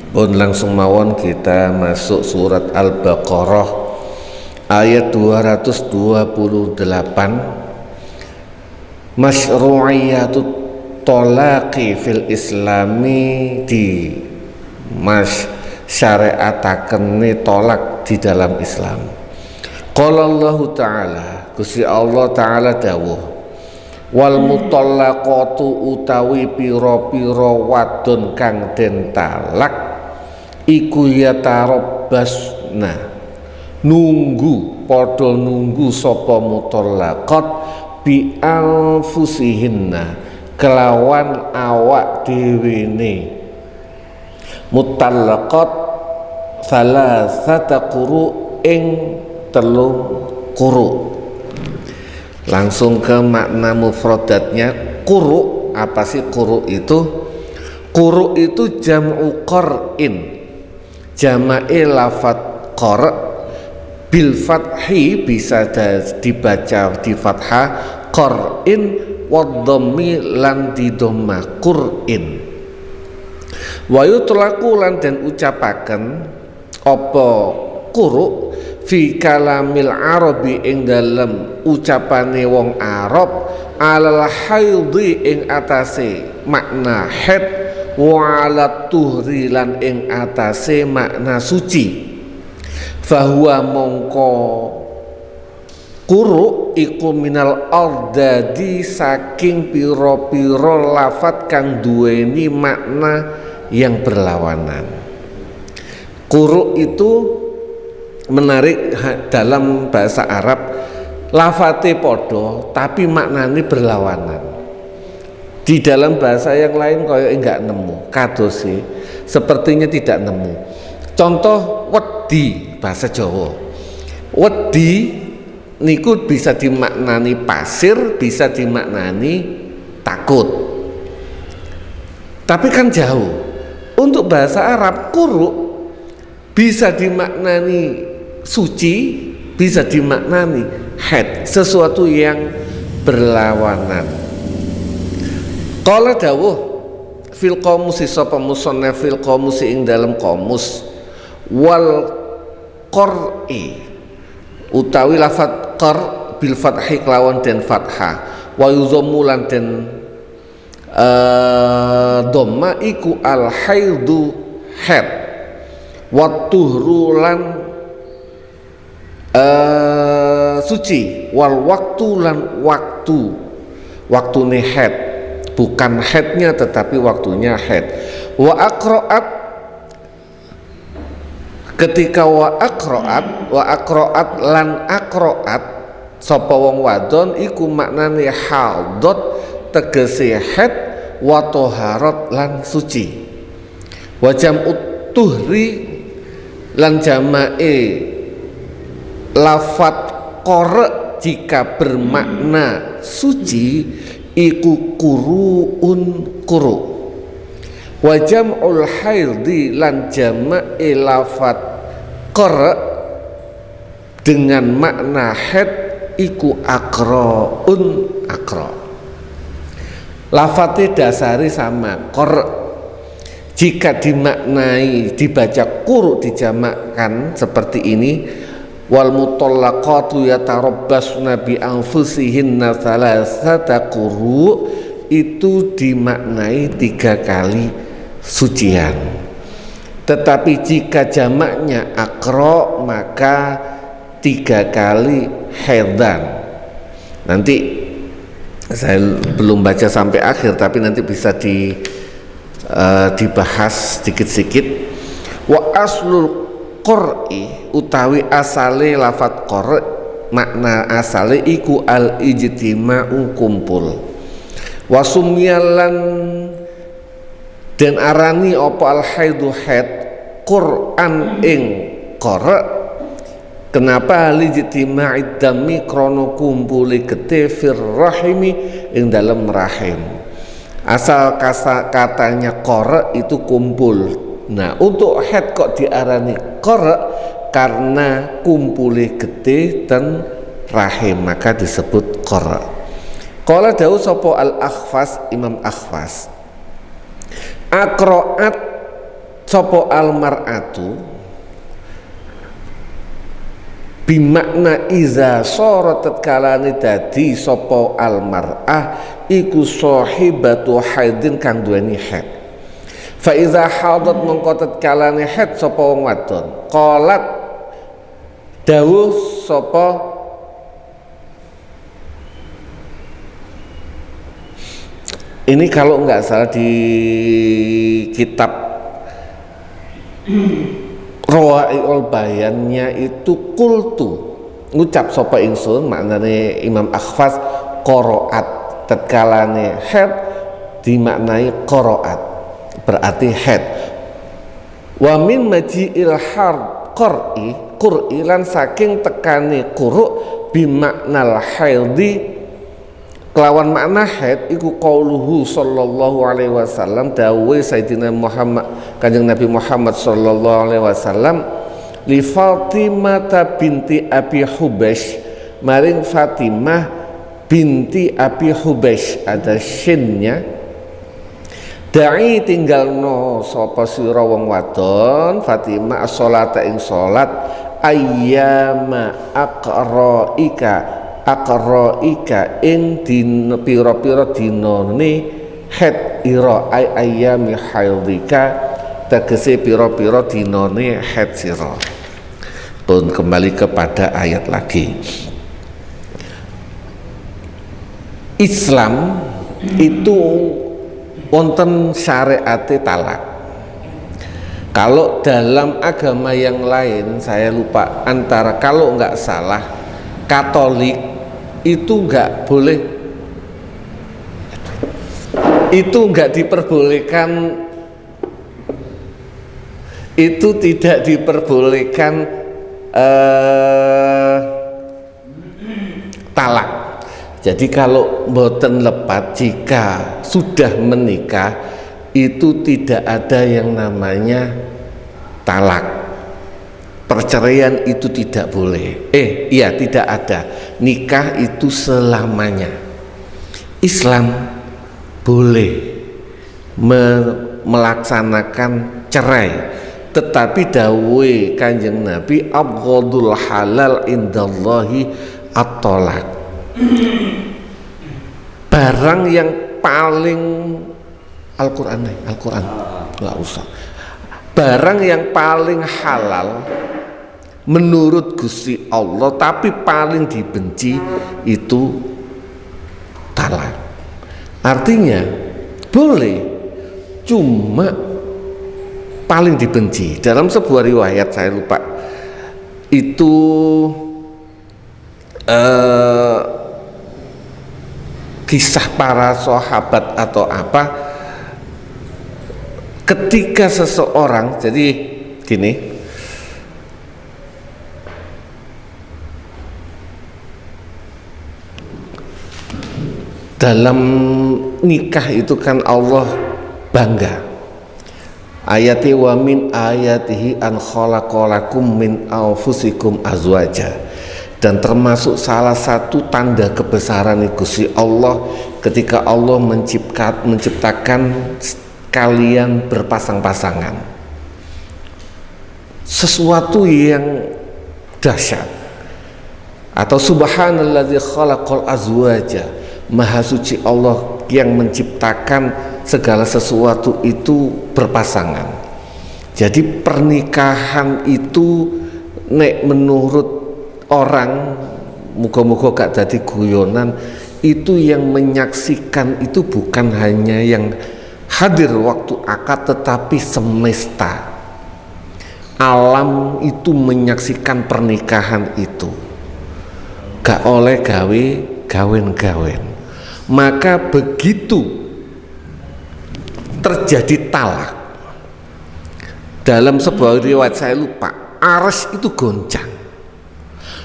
Pun langsung mawon kita masuk surat Al-Baqarah ayat 228. Masyru'iyatut tolaqi fil islami, di syariataken tolak di dalam Islam. Qala Allah Ta'ala, Gusti Allah Ta'ala dawuh, wal mutallaqatu utawi pira-pira wadon kang den talak iku yatarabbasna nunggu sapa mutallaqat bi anfusihinna kelawan awak dhewene. Mutallaqat salasata quru ing telung quru. Langsung ke makna mufradatnya. Quru, apa sih quru itu? Quru itu jam'u qar'in, jama'i lafat qar' bil fathi, bisa dibaca di fathah qar'in wadhammi lan di dhamma qur'in. Wa yutlaqu lan den ucapaken apa quru fi kalamil arabi ing dalem ucapane wong Arab alal haidhi ing atase makna haid wa ala tuhri lan ing atase makna suci. Fahuwa mongko quru iku minal ardadi saking pira-pira lafat kang duweni makna yang berlawanan. Quru itu menarik dalam bahasa Arab, lafate podo tapi maknanya berlawanan. Di dalam bahasa yang lain koyo enggak nemu, kadosi sepertinya tidak nemu. Contoh wedi, bahasa Jawa. Wedi niku bisa dimaknani pasir, bisa dimaknani takut. Tapi kan jauh. Untuk bahasa Arab quru bisa dimaknani suci, bisa dimaknani haid, sesuatu yang berlawanan. Qala dawuh fil qamusi sapa musannaf fil qamusi ing dalam qamus, wal qar'i utawi lafat qar' bil fathi kelawan den fathah, wa yuzammu lan den dhamma iku al haidu haid, wa tuhru lan suci, wal waktu lan waktune haid, bukan haidnya tetapi waktunya haid. Wa aqra'at, ketika wa aqra'at lan aqra'at sapa wong wadon iku maknane haidot tegese haid, wa toharat lan suci. Wa jam'ut tuhri lan jamae lafat qara jika bermakna suci iku quruun quru. Wa jam'ul haidhi lan jamae lafat qara dengan makna haid iku aqraun aqra. Lafate dasari sama qara. Jika dimaknai dibaca quru dijamakkan seperti ini, wal mutallaqatu yatarabbasna bi anfusihinna salasata quru, itu dimaknai 3 kali sucian. Tetapi jika jamaknya aqra maka 3 kali haidan. Nanti saya belum baca sampai akhir, tapi nanti bisa dibahas sedikit-sedikit. Wa aslul qur'i utawi asale lafat qur', makna asale iku al ijtima'u kumpul. Wa sumyalan den arani apa al haidu haid Qur'an ing qur'. Kenapa lijtima'id dami krono kumpuli getih fir rahimi ing dalam rahim. Asal katanya qara itu kumpul. Nah, untuk haid kok diarani qara? Karena kumpuli getih dan rahim, maka disebut qara. Qala dawu sapa al-Akhfas, Imam Akhfas, aqra'at sapa almar'atu bimakna iza sora tatkalane dadi sapa almar'ah iku sahibatu haidin kang duweni haid. Fa iza hadat mengko tatkalane haid sapa wong wadon qalat dawuh sapa ini kalau enggak salah di kitab Rawa'iul Bayannya itu kultu ngucap sapa ingsun, maknane Imam Akhfas qaraat tatkalane haid dimaknai qaraat berarti haid. Wa min maji'il qur'i lan saking tekane quru' bimaknal haidhi kelawan makna haid iku qauluhu sallallahu alaihi wasallam dawuh Sayyidina Muhammad Kanjeng Nabi Muhammad sallallahu alaihi wasallam li Fatimah binti Abi Hubash maring Fatimah binti Abi Hubash, ada shinnya, da'i tinggalno sapa sira wong wadon Fatimah as-sholata ing salat ayyama aqra'ika ing din pira-pira dinane haid ira ay ayyami haidika tegese pira-pira dinane haid sira. Pun kembali kepada ayat lagi. Islam itu wonten syariate talak. Kalau dalam agama yang lain saya lupa, antara kalau nggak salah Katolik itu nggak boleh, itu nggak diperbolehkan, itu tidak diperbolehkan talak. Jadi kalau mboten lepat, jika sudah menikah itu tidak ada yang namanya talak. Perceraian itu tidak boleh. Iya, tidak ada. Nikah itu selamanya. Islam boleh melaksanakan cerai, tetapi dawuhe Kanjeng Nabi abghadul halal indallahi at-talaq. Barang yang paling Al-Qur'an nggak usah. Barang yang paling halal menurut Gusti Allah tapi paling dibenci itu talak. Artinya boleh, cuma paling dibenci. Dalam sebuah riwayat saya lupa itu kisah para sahabat atau apa, ketika seseorang, jadi gini, dalam nikah itu kan Allah bangga. Ayati wa min ayatihi an khalaqalakum min anfusikum azwaja. Dan termasuk salah satu tanda kebesaran Gusti Allah ketika Allah menciptakan kalian berpasang-pasangan. Sesuatu yang dahsyat. Atau subhanalladzi khalaqal azwaja. Maha suci Allah yang menciptakan segala sesuatu itu berpasangan. Jadi pernikahan itu nek menurut orang, muga-muga gak jadi guyonan, itu yang menyaksikan itu bukan hanya yang hadir waktu akad, tetapi semesta alam itu menyaksikan pernikahan itu. Gak oleh gawe gawen-gawen. Maka begitu terjadi talak, dalam sebuah riwayat saya lupa, arsy itu goncang,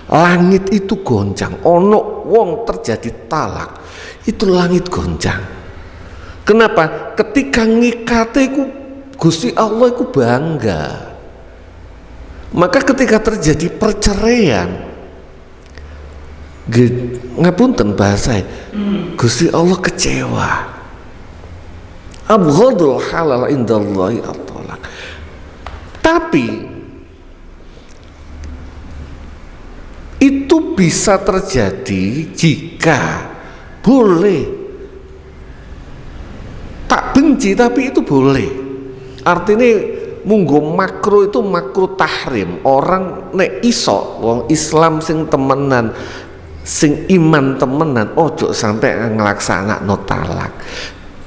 langit itu goncang. Ono wong terjadi talak, itu langit goncang. Kenapa? Ketika ngikate iku Gusti Allah iku bangga. Maka ketika terjadi perceraian, ngapunten bahasa, Gusti Allah kecewa. Abghadul halal indallahi at-talaq. Tapi itu bisa terjadi jika boleh. Tak benci tapi itu boleh. Artinya munggo makruh itu makruh tahrim. Orang nek iso wong Islam sing temenan, sing iman temenan, ojo sampai ngelaksanakno talak.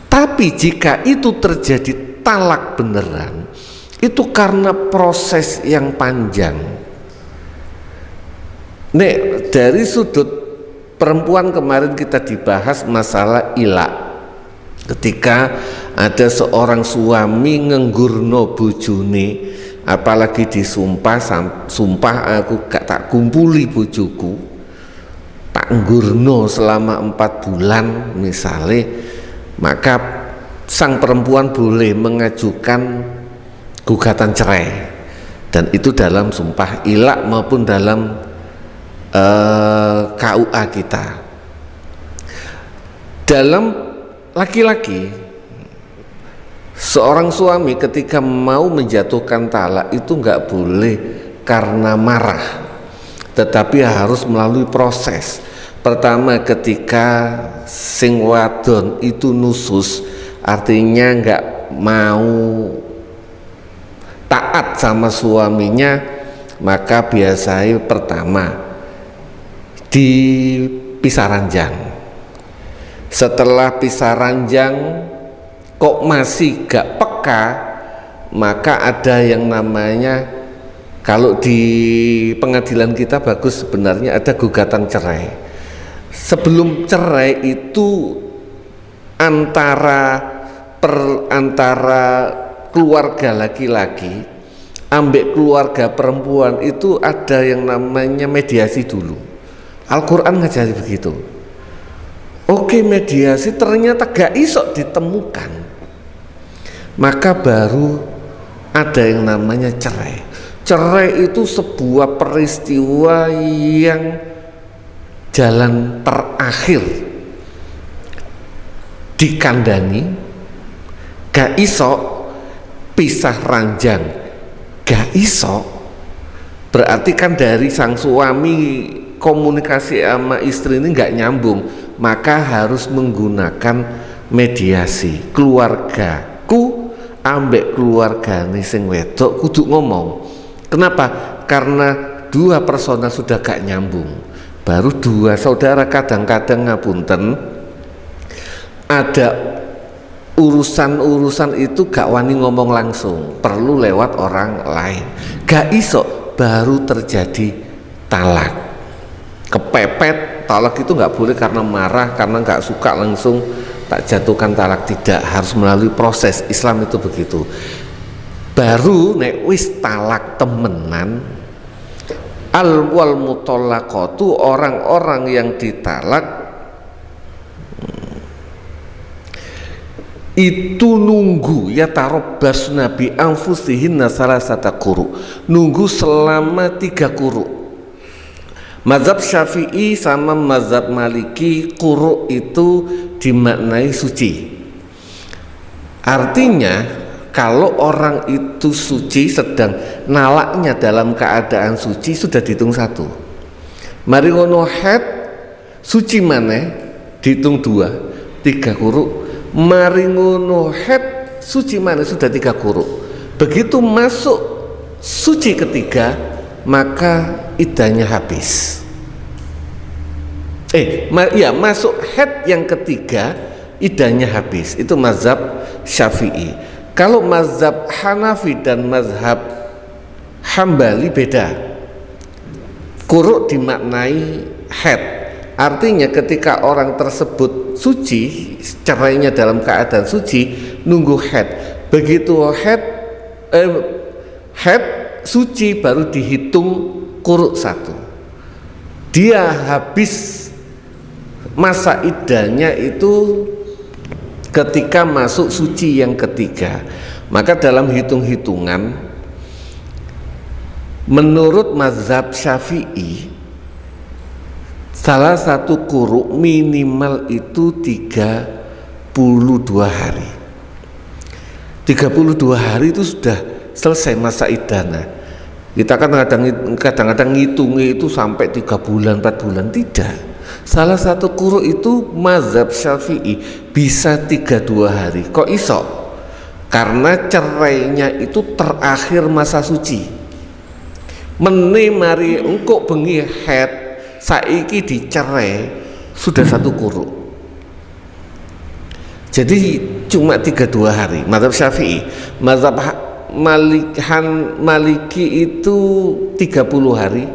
Tapi jika itu terjadi talak beneran, itu karena proses yang panjang. Nek dari sudut perempuan kemarin kita dibahas masalah ilak. Ketika ada seorang suami ngenggurno bojone, apalagi disumpah, sumpah aku gak tak kumpuli bojoku, tak nggurno selama 4 bulan misalnya, maka sang perempuan boleh mengajukan gugatan cerai, dan itu dalam sumpah ilak maupun dalam KUA kita. Dalam laki-laki, seorang suami ketika mau menjatuhkan talak itu nggak boleh karena marah, tetapi harus melalui proses. Pertama, ketika sing wadon itu nusus, artinya nggak mau taat sama suaminya, maka biasanya pertama dipisah ranjang. Setelah pisah ranjang kok masih gak peka, maka ada yang namanya, kalau di pengadilan kita bagus sebenarnya ada gugatan cerai. Sebelum cerai itu antara keluarga laki-laki ambek keluarga perempuan itu ada yang namanya mediasi dulu. Al-Quran ngajari begitu. Oke, mediasi ternyata gak iso ditemukan, maka baru ada yang namanya cerai. Cerai itu sebuah peristiwa yang jalan terakhir dikandani, gak iso pisah ranjang, gak iso, berarti kan dari sang suami komunikasi sama istri ini nggak nyambung, maka harus menggunakan mediasi. Keluargaku ambek keluarga nih sing wedok kudu ngomong. Kenapa? Karena dua personal sudah gak nyambung. Baru dua saudara kadang-kadang ngapunten, ada urusan-urusan itu gak wani ngomong langsung, perlu lewat orang lain. Gak iso, baru terjadi talak. Kepepet, talak itu nggak boleh karena marah, karena nggak suka langsung tak jatuhkan talak, tidak, harus melalui proses. Islam itu begitu. Baru nek wis talak temenan, al wal mutallaqatu, orang-orang yang ditalak itu nunggu ya tarobbas nabi anfusihinna salasata quru, nunggu selama 3 quru. Mazhab Syafi'i sama mazhab Maliki, quru itu dimaknai suci. Artinya kalau orang itu suci, sedang nalaknya dalam keadaan suci, sudah dihitung 1. Mari ngono haid suci maneh dihitung 2, 3 quru. Mari ngono haid suci maneh sudah 3 quru. Begitu masuk suci ketiga, maka idahnya habis. Masuk haid yang ketiga, idahnya habis. Itu mazhab Syafi'i. Kalau mazhab Hanafi dan mazhab Hambali beda. Quru dimaknai haid. Artinya ketika orang tersebut suci, cerainya dalam keadaan suci, nunggu haid. Begitu haid suci baru dihitung quru 1. Dia habis masa iddahnya itu ketika masuk suci yang ketiga. Maka dalam hitung-hitungan menurut mazhab Syafi'i, salah satu quru minimal itu 32 hari. 32 hari itu sudah selesai masa iddah. Kita kan kadang-kadang ngitungnya itu sampai 3 bulan 4 bulan, tidak. Salah satu quru itu mazhab Syafi'i bisa 32 hari. Kok iso? Karena cerainya itu terakhir masa suci. Mene mari engko bengi haid saiki dicerai sudah 1 quru. Jadi cuma 32 hari mazhab Syafi'i. Mazhab Maliki itu 30 hari.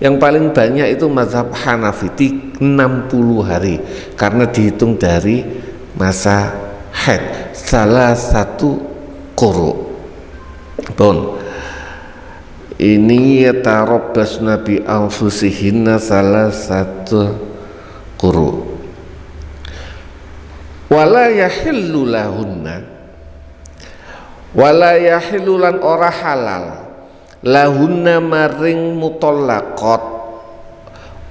Yang paling banyak itu mazhab Hanafi 60 hari karena dihitung dari masa haid salah satu quru. Bon. Ini yatarabbasna bi anfusihinna salah satu quru. Wala yahillu lahunna, wala yahillu lan ora halal lahunna maring mutallaqat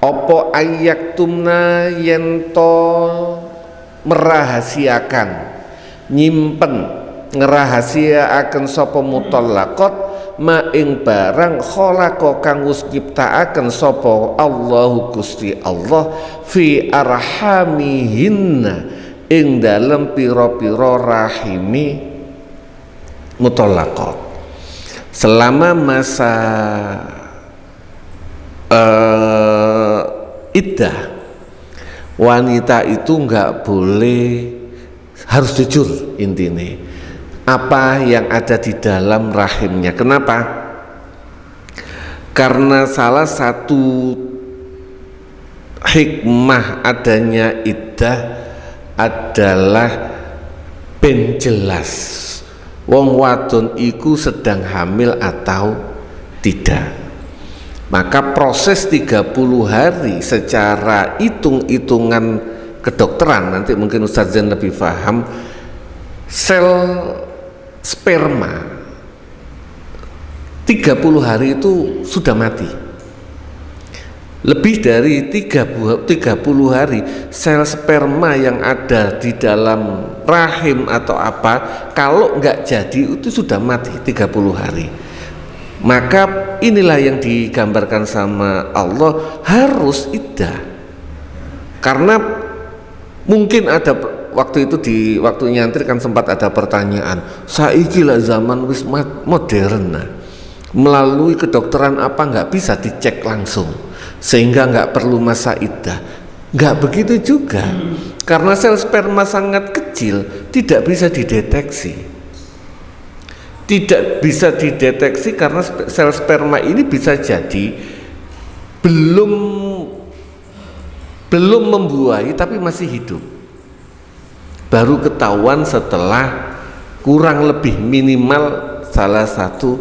apa ayyaktumna yento merahasiakan, nyimpen ngerahasiaaken sapa mutallaqat ma ing barang khalaqa kang wis ciptaaken sapa Allahu Gusti Allah fi arhamihinna ing dalem pira-pira rahimi mutallaqat. Selama masa iddah, wanita itu nggak boleh, harus jujur intinya apa yang ada di dalam rahimnya. Kenapa? Karena salah satu hikmah adanya iddah adalah ben jelas wong wadon iku sedang hamil atau tidak. Maka proses 30 hari secara hitung-hitungan kedokteran, nanti mungkin Ustaz Zain lebih paham, sel sperma 30 hari itu sudah mati. Lebih dari 30 hari sel sperma yang ada di dalam rahim atau apa, kalau nggak jadi itu sudah mati 30 hari. Maka inilah yang digambarkan sama Allah, harus iddah. Karena mungkin ada waktu itu, di waktu nyantri kan sempat ada pertanyaan, saiki lah zaman wis modern, nah, melalui kedokteran apa nggak bisa dicek langsung sehingga nggak perlu masa iddah? Nggak begitu juga, karena sel sperma sangat kecil, tidak bisa dideteksi. Tidak bisa dideteksi karena sel sperma ini bisa jadi belum membuahi tapi masih hidup. Baru ketahuan setelah kurang lebih minimal salah satu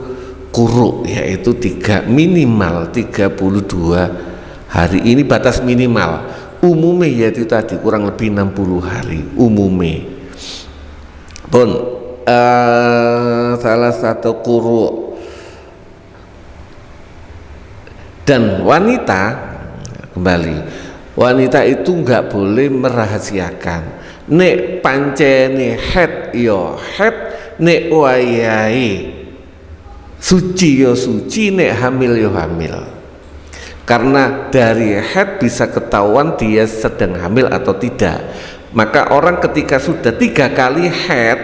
quru, yaitu minimal 32 hari. Ini batas minimal. Umumnya yaitu tadi kurang lebih 60 hari umumnya. Bon, salah satu quru. Dan wanita, kembali, wanita itu nggak boleh merahasiakan. Nek pancene haid yo haid, nek wayahe suci yo suci, nek hamil yo hamil. Karena dari haid bisa ketahuan dia sedang hamil atau tidak. Maka orang ketika sudah 3 kali haid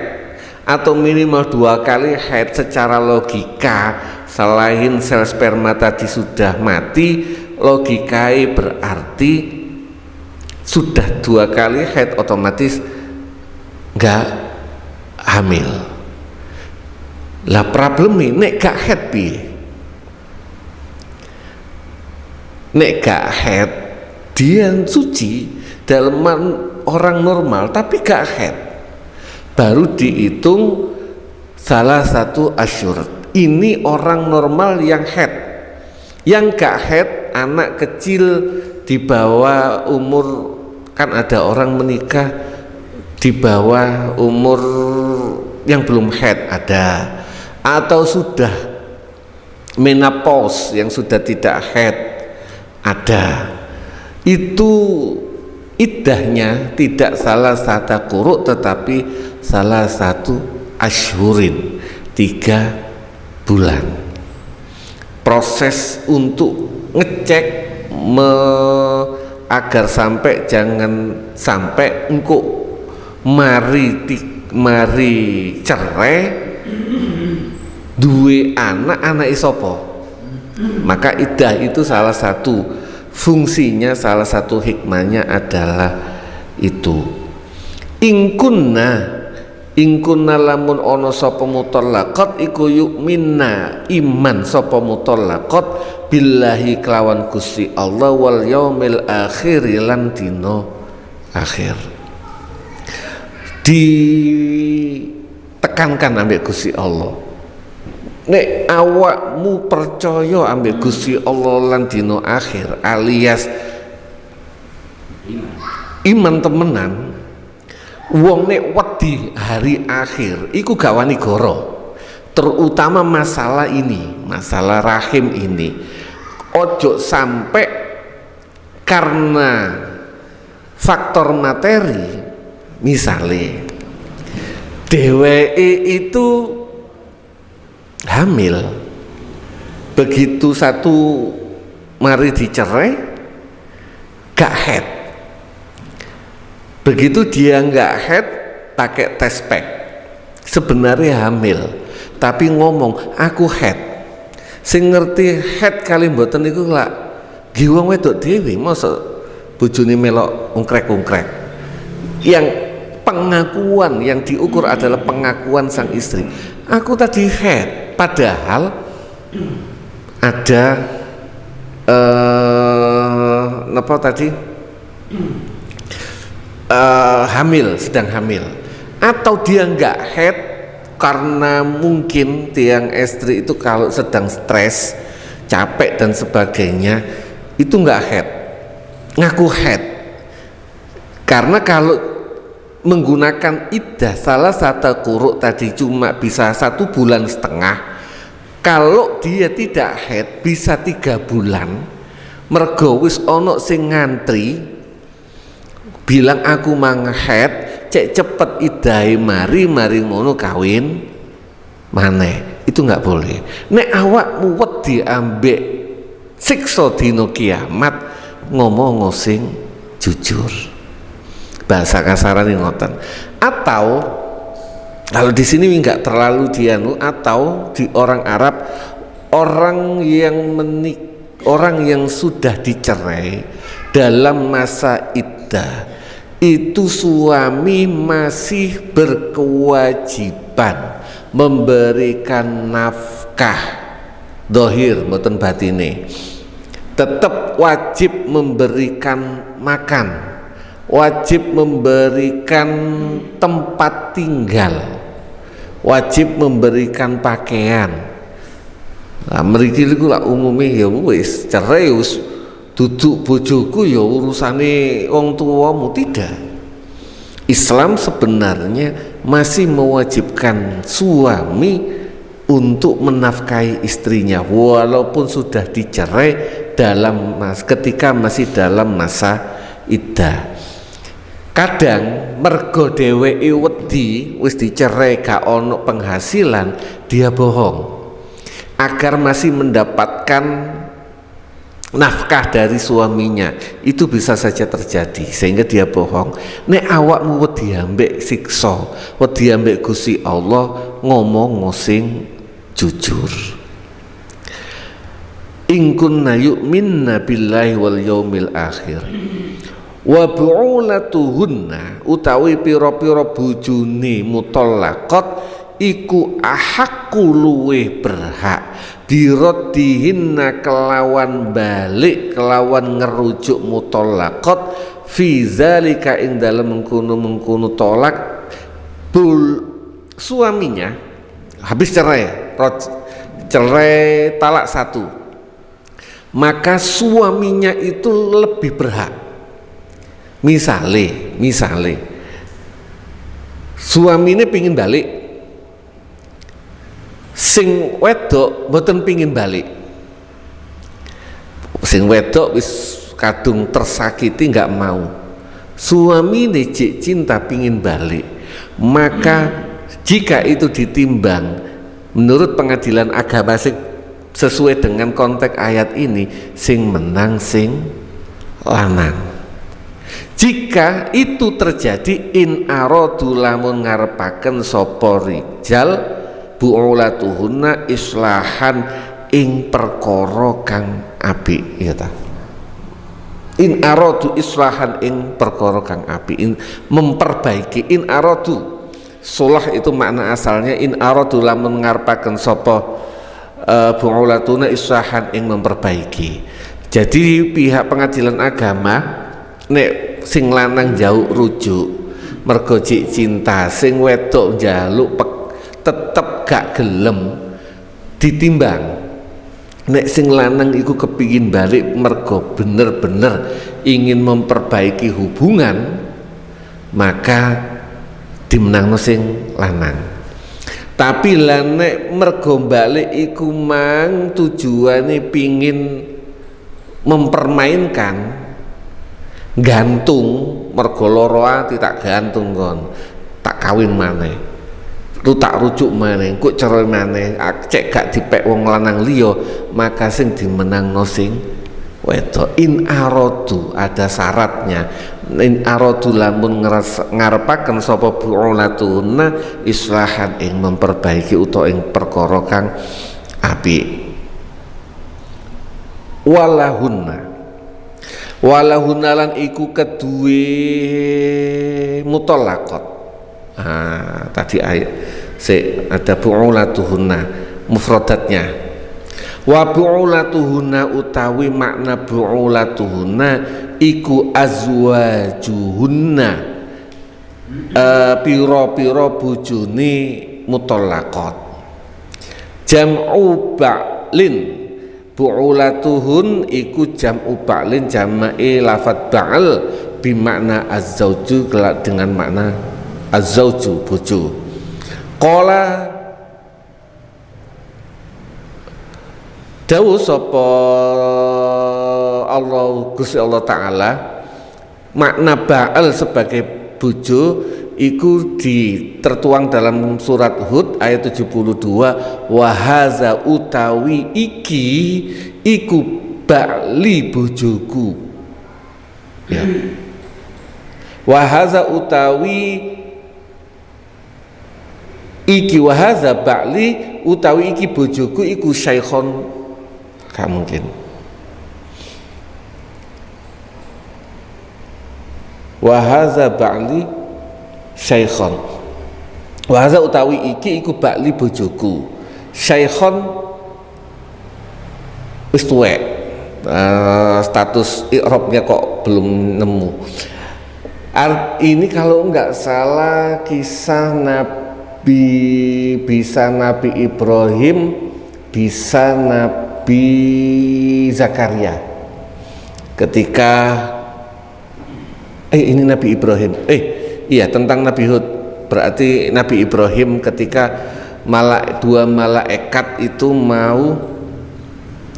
atau minimal 2 kali haid, secara logika selain sel sperma tadi sudah mati, logikanya berarti sudah 2 kali haid otomatis nggak hamil. Lah problemnya nek gak haid piye? Nek gak haid dia suci dalam orang normal tapi gak haid, baru dihitung salah satu asyurat. Ini orang normal yang haid. Yang gak haid anak kecil di bawah umur, kan ada orang menikah di bawah umur yang belum haid ada, atau sudah menopause yang sudah tidak haid ada. Itu iddahnya tidak salah satu quru tetapi salah satu asyhurin, 3 bulan. Proses untuk ngecek agar sampai jangan sampai engko mari cerai duwe anak sapa. Maka iddah itu salah satu fungsinya, salah satu hikmahnya adalah itu. Ingkunna lamun ono sapa mutallaqat iku yu'minna iman sapa mutallaqat billahi kelawan Gusti Allah wal yaumil akhir lan dina akhir. Ditekankan ambek Gusti Allah. Nek awakmu percaya ambek Gusti Allah lan dina akhir alias iman temenan, wong nek wedi hari akhir iku gak wani goro, terutama masalah ini, masalah rahim ini. Ojo sampai karena faktor materi, misalnya dheweke itu hamil, begitu satu mari dicerai gak head. Begitu dia nggak head, pakai test pack, sebenarnya hamil, tapi ngomong aku head. Sing ngerti head kali mboten niku lak giwang wedok dhewe, masa bojone melok ungkrek-ungkrek. Yang pengakuan yang diukur adalah pengakuan sang istri. Aku tadi head, padahal ada apa tadi? Sedang hamil, atau dia nggak head karena mungkin tiang istri itu kalau sedang stres, capek dan sebagainya itu nggak head, ngaku head. Karena kalau menggunakan iddah salah satu kuruk tadi cuma bisa 1,5 bulan, kalau dia tidak head bisa 3 bulan. Mergo wis ono sing ngantri bilang aku manghead, cek cepet idai mari ngono kawin maneh. Itu nggak boleh. Nek awakmu wedi ambek siksa dina kiamat, ngomong sing jujur, bahasa kasaran ngoten. Atau kalau di sini nggak terlalu dianu, atau di orang Arab, orang yang sudah dicerai dalam masa iddah itu suami masih berkewajiban memberikan nafkah dohir mboten batine, tetap wajib memberikan makan, wajib memberikan tempat tinggal, wajib memberikan pakaian. Nah, mriki niku lak umume ya wis cerai wis duduk bojoku ya urusane wong tuamu. Tidak. Islam sebenarnya masih mewajibkan suami untuk menafkahi istrinya walaupun sudah dicerai ketika masih dalam masa iddah. Kadang mergo dheweke wedi wis dicerai gak ono penghasilan, dia bohong agar masih mendapatkan nafkah dari suaminya. Itu bisa saja terjadi sehingga dia bohong. Nek awakmu wedi ambek siksa, wedi ambek Gusti Allah, ngomong sing jujur. In kunna yu'minna billahi wal yaumil akhir wa bu'ulatuhunna utawi pira-pira bojone mutallaqat iku ahakku luweh berhak diraddihinna kelawan balik, kelawan ngerujuk mutallaqat fi zalika ing dalem mengkono tolak suaminya habis cerai talak 1, maka suaminya itu lebih berhak. Misale suaminya pingin balik, sing wedok mboten pingin balik, sing wedok wis kadung tersakiti nggak mau, suami nejik cinta pingin balik, maka jika itu ditimbang Menurut pengadilan agama sing sesuai dengan konteks ayat ini, sing menang sing lanang. Jika itu terjadi, in aradu lamun ngarepaken sapa rijal bu'ulatuhunna islahan ing perkara kang apik, ya ta. In aradu islahan ing perkara kang apik, memperbaiki. In aradu sulah itu makna asalnya in aradu lamun ngarepaken sapa bu'ulatuna islahan ing memperbaiki. Jadi pihak pengadilan agama nek sing lanang jauh rujuk mergo cinta, sing wedok njaluk tetep gak gelem, ditimbang nek sing lanang iku kepingin balik mergo bener-bener ingin memperbaiki hubungan, maka dimenangno sing lanang. Tapi lah nek mergo balik iku mang tujuane pingin mempermainkan, gantung mergo loro ati tak gantung kon, tak kawin maneh, lu tak rujuk maneh, kok cerai maneh, cek gak dipek wong lanang liya, maka sing dimenangno sing wedok. In aradu ada syaratnya. In aradu lamun ngarepaken sapa bu'ulatuna islahan ing memperbaiki utawa ing perkara kang apik. Walahunna lan iku keduwe mutallaqat. Tadi ayat ada bu'ulatuhunna mufradatnya. Wa bu'ulatuhunna utawi makna bu'ulatuhunna iku azwajuhunna, pira-pira bojone mutallaqat. Jam'u ba'lin, bu'ulatuhun iku jam'u ba'lin, jama'i lafadz ba'al bimakna az-zauju dengan makna az-zauju bojo. Qala dawuh sapa Allah Gusti Allah Ta'ala, makna ba'al sebagai bojo iku tertuang dalam surat Hud ayat 72, wa haza utawi iki iku ba'li bojoku, ya. Wa haza utawi iki, wa haza ba'li utawi iki bojoku iku syaikhon, gak mungkin. Wa haza ba'li syaikhon, wa haza utawi iki iku ba'li bojoku, syaikhon wis tuwek. Status i'rabnya kok belum nemu. Ini kalau enggak salah kisah Nabi, bisa Nabi Ibrahim, bisa Nabi Zakaria. Ketika ini Nabi Ibrahim, iya tentang Nabi Hud. Berarti Nabi Ibrahim ketika dua malaikat itu mau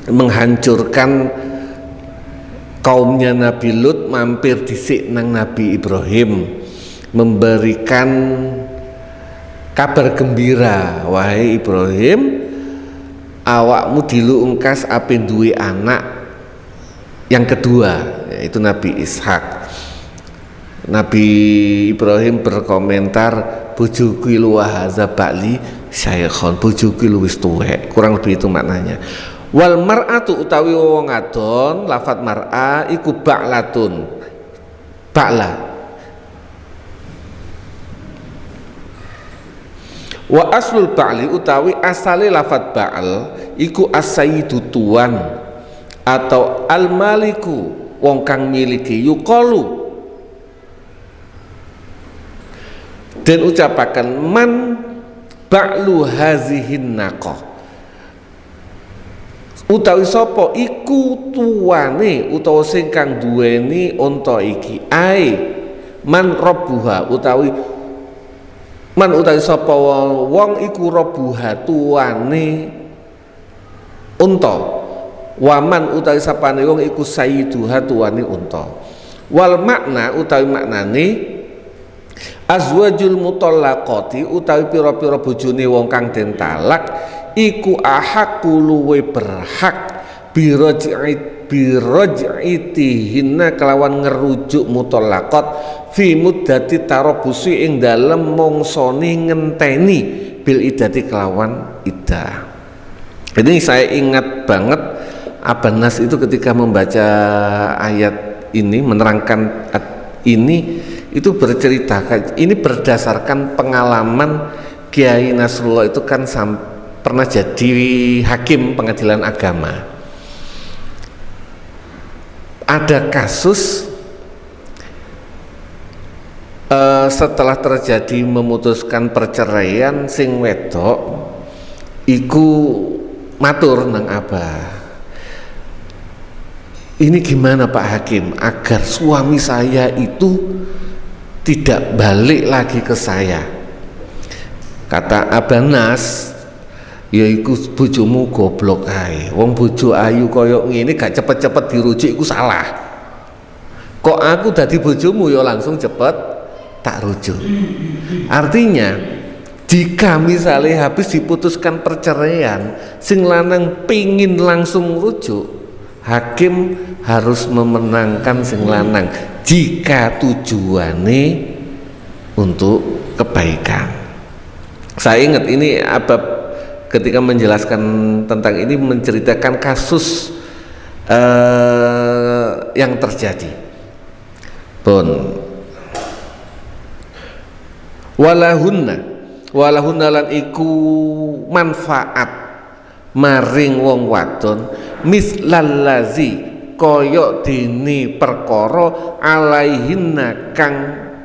menghancurkan kaumnya Nabi Lut, mampir dhisik nang Nabi Ibrahim, memberikan kabar gembira, wahai Ibrahim, awakmu diluungkas ape duwe anak yang kedua, yaitu Nabi Ishak. Nabi Ibrahim berkomentar, bojoku wa haza ba'li syaikhon, bojoku wis tuwek, kurang lebih itu maknanya. Wal mar'atu utawi wong adon, lafat mar'a iku ba'latun, ba'la. Wa aslul ba'li utawi asale lafat ba'al iku as-sayyidu tuan atau al-maliku wong kang miliki, yuqalu dan ucapakan man ba'lu hazihin naqah, utawi sapa iku tuane utawa sing kang duweni unta iki, ai man rabbuha utawi man utawi sapa wong iku rabbuha tuane unta, waman utawi sapane wong iku sayyiduha tuane unta. Wal makna utawi maknane azwajul mutallaqati utawi pira-pira bojone wong kang den talak iku ahaqu luwe berhak biraj'itihinna kelawan ngerujuk mutallaqat fi muddati tarabusi ing dalem mongsone ngenteni bil idati kelawan iddah. Ini saya ingat banget Abanas itu ketika membaca ayat ini, menerangkan ini, itu bercerita, ini berdasarkan pengalaman Kiai Nasrullah itu kan pernah jadi hakim pengadilan agama. Ada kasus setelah terjadi memutuskan perceraian, sing wedok iku matur nang Abah, ini gimana Pak Hakim agar suami saya itu tidak balik lagi ke saya. Kata Abanas, yaiku bojomu goblok ae. Wong bojo ayu koyok ngene gak cepet-cepet dirujuk iku salah. Kok aku dadi bojomu ya langsung cepet tak rujuk. Artinya jika misalnya habis diputuskan perceraian, sing lanang pingin langsung rujuk, hakim harus memenangkan sing lanang jika tujuannya untuk kebaikan. Saya ingat ini Abab ketika menjelaskan tentang ini menceritakan kasus yang terjadi. Walahunna lan iku manfaat maring wong wadon mislallazi kaya dene perkara alaihinna kang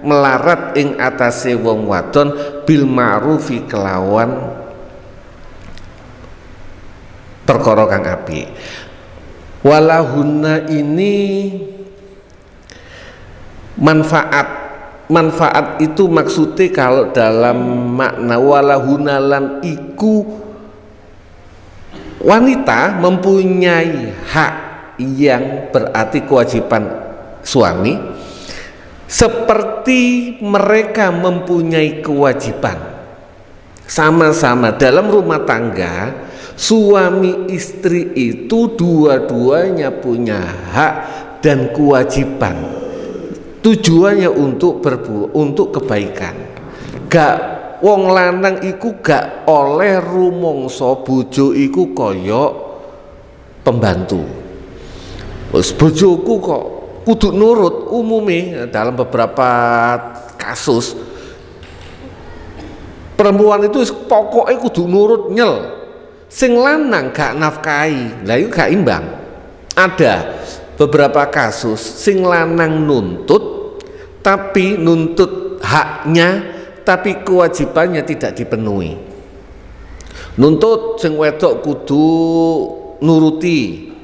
melarat ing atase wong wadon bil ma'rufi kelawan perkara kang apik. Walahunna ini manfaat itu maksudnya kalau dalam makna walahunna lan iku wanita mempunyai hak yang berarti kewajiban suami seperti mereka mempunyai kewajiban sama-sama dalam rumah tangga. Suami istri itu dua-duanya punya hak dan kewajiban, tujuannya untuk kebaikan. Gak wong lanang iku gak oleh rumangsa bojo iku kaya pembantu. Wes bojoku kok kudu nurut. Umume dalam beberapa kasus perempuan itu pokoknya kudu nurut nyel. Sing lanang gak nafkahi, lah iku gak imbang. Ada beberapa kasus sing lanang nuntut tapi nuntut haknya tapi kewajibannya tidak dipenuhi. Nuntut sing wedok kudu nuruti,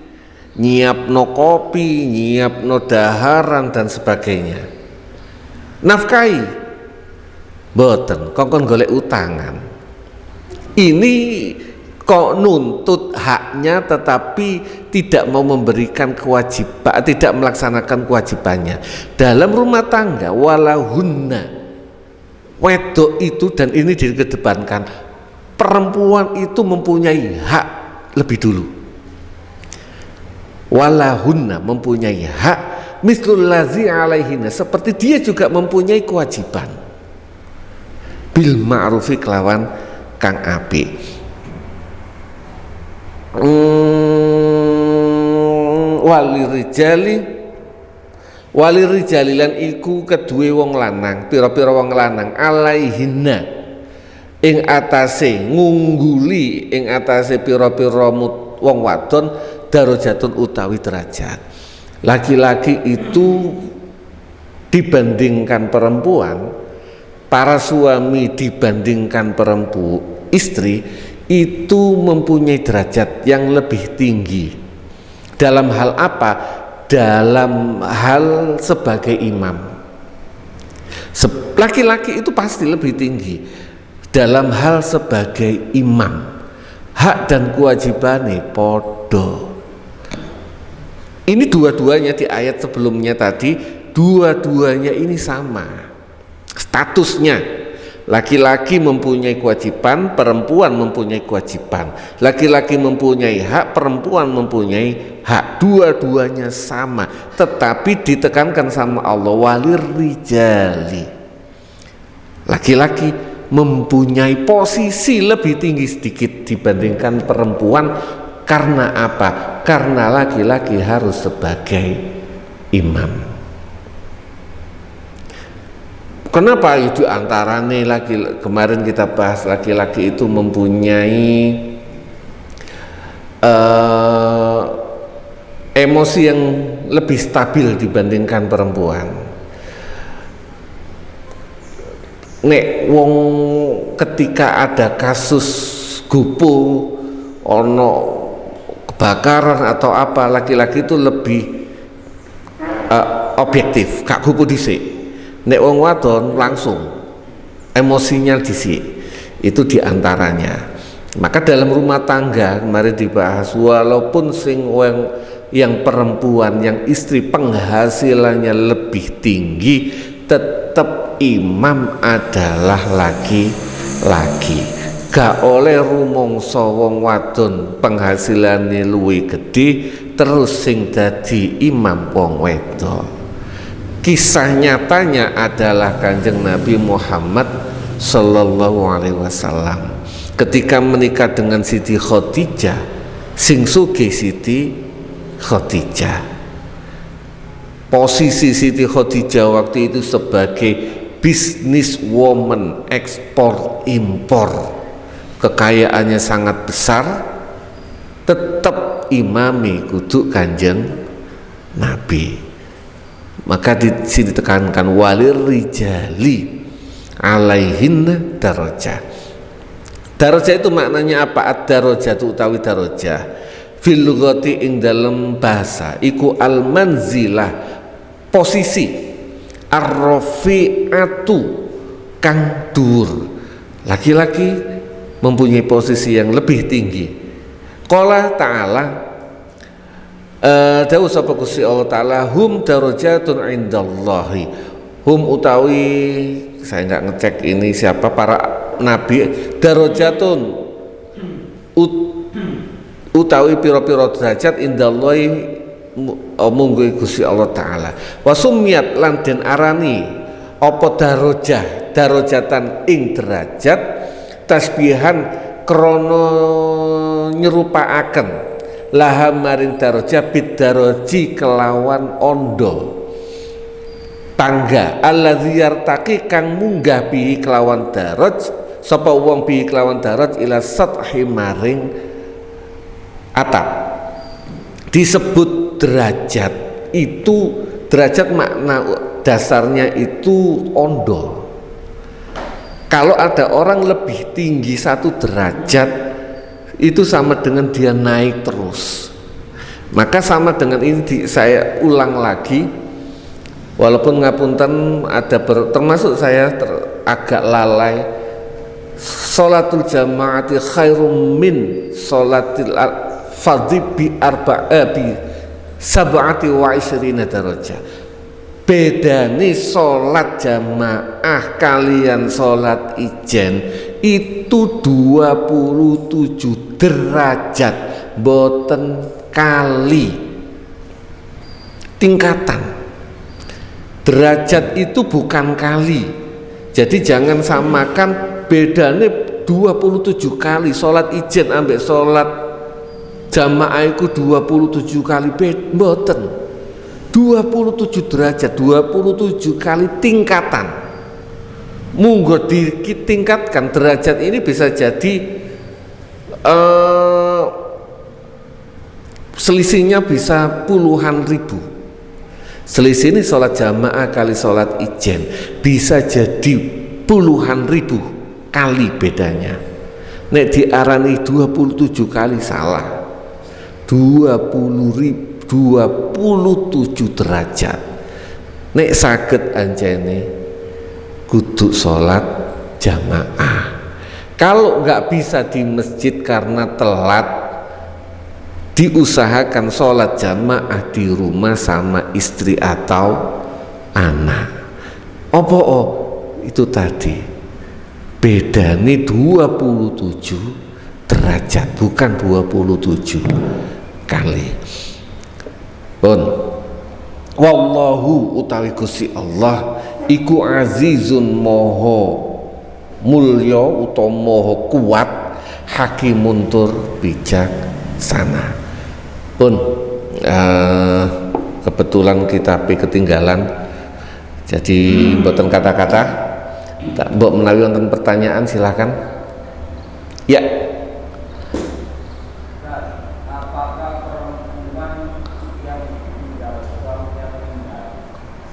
nyiapno kopi, nyiapno daharan dan sebagainya. Nafkahi mboten, kongkon golek utangan. Ini kok nuntut haknya tetapi tidak mau memberikan kewajiban, tidak melaksanakan kewajibannya dalam rumah tangga. Walahunna wedok itu, dan ini dikedepankan, perempuan itu mempunyai hak lebih dulu. Walahunna mempunyai hak mislul lazi alaihinna, seperti dia juga mempunyai kewajiban bil ma'rufi kelawan kang apik. Walirijali lan iku kedue wong lanang, pira-pira wong lanang alaihinna ing atase ngungguli ing atase pira-pira wong wadon darajatun utawi derajat. Laki-laki itu dibandingkan perempuan, para suami dibandingkan istri itu mempunyai derajat yang lebih tinggi. Dalam hal apa? Dalam hal sebagai imam. Laki-laki itu pasti lebih tinggi dalam hal sebagai imam. Hak dan kewajibannya podo. Ini dua-duanya di ayat sebelumnya tadi, dua-duanya ini sama. statusnya. Laki-laki mempunyai kewajiban, perempuan mempunyai kewajiban. Laki-laki mempunyai hak, perempuan mempunyai hak. Dua-duanya sama, tetapi ditekankan sama Allah, walir rijali. Laki-laki mempunyai posisi lebih tinggi sedikit dibandingkan perempuan. Karena apa? Karena laki-laki harus sebagai imam. Kenapa itu antarane laki, kemarin kita bahas laki-laki itu mempunyai emosi yang lebih stabil dibandingkan perempuan. Nek wong ketika ada kasus gupo, ono kebakaran atau apa, laki-laki itu lebih objektif, gak gupo dhisik. Nek wong wadon langsung emosinya dhisik. Itu diantaranya. Maka dalam rumah tangga kemarin dibahas, walaupun yang perempuan, yang istri penghasilannya lebih tinggi, tetap imam adalah laki-laki. Gak oleh rumangsa wong wadon penghasilannya luwih gede terus sing dadi imam wong wedok. Kisah nyatanya adalah Kanjeng Nabi Muhammad Sallallahu Alaihi Wasallam ketika menikah dengan Siti Khadijah, sing sugih Siti Khadijah. Posisi Siti Khadijah waktu itu sebagai business woman, ekspor impor, kekayaannya sangat besar, tetap imami kudu Kanjeng Nabi. Maka di sini ditekankan walir rijali alaihin darajah. Darajah itu maknanya apa? Ad-darajah itu utawi darajah fil lughati ing dalam bahasa iku al manzilah, posisi, ar-rafi'atu kang dhuwur. Laki-laki mempunyai posisi yang lebih tinggi. Qala ta'ala, dawuh sapa Gusti Allah Ta'ala, hum darajatun indallahi. Hum utawi, saya nggak ngecek ini siapa para nabi, darajatun utawi piro-piro derajat indallahi munggu Gusti Allah Ta'ala. Wa sumiyat lan den arani apa darajatan ing derajat tasbihan krana nyerupaaken laha maring darajah bidaraji kelawan ondo tangga alladzi yartaqi kang munggah bihi kelawan daraj sapa wong bihi kelawan daraj ila sathi maring atap. Disebut derajat itu, derajat makna dasarnya itu ondo. Kalau ada orang lebih tinggi satu derajat, itu sama dengan dia naik terus. Maka sama dengan ini saya ulang lagi, walaupun ngapunten ada termasuk saya agak lalai. Sholatul jamaati khairum min sholatil fardhi bi sab'ati wa isrina darajah. Bedane sholat jamaah kalian sholat ijen itu 27 derajat, boten kali, tingkatan. Derajat itu bukan kali. Jadi jangan samakan bedane 27 kali sholat ijen ambek sholat jamaah itu 27 kali, boten. 27 derajat, 27 kali tingkatan. Monggo ditingkatkan derajat ini bisa jadi selisihnya bisa puluhan ribu. Selisih ini sholat jamaah kali sholat ijen bisa jadi puluhan ribu kali bedanya. Nek diarani 27 kali salah, 27 derajat. Nek saged anjene kudu sholat jamaah. Kalau nggak bisa di masjid karena telat, diusahakan sholat jamaah di rumah sama istri atau anak. itu tadi bedanya 27 derajat, bukan 27 kali. Pun wallahu utawi Gusti Allah iku azizun moho mulya utawa moho kuat, hakimun tur bijaksana. Pun kebetulan kita ketinggalan, jadi mboten kata-kata. Tak mbok menawi wonten pertanyaan silakan. Ya. Apakah perempuan yang meninggal suaminya meninggal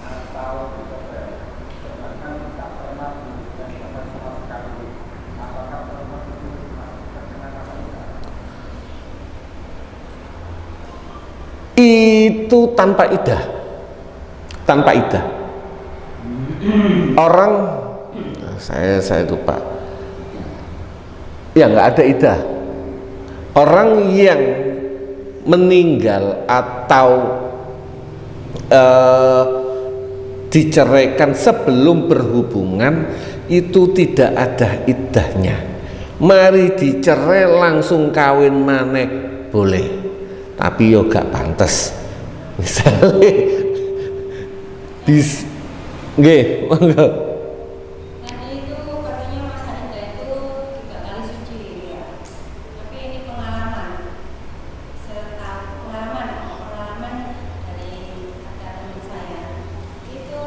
atau sedangkan tak pernah dilakukan sama sekali, apakah perempuan itu masih terkena kafirah? Itu tanpa iddah. Tanpa iddah. Orang saya lupa. Ya nggak ada iddah. Orang yang meninggal atau diceraikan sebelum berhubungan itu tidak ada iddahnya. Mari dicerai langsung kawin maneh boleh, tapi yo gak pantes. Misalnya nggih, monggo. Karena itu katanya masa indah itu 3 kali suci ya. Tapi ini pengalaman dari ada teman saya. Itu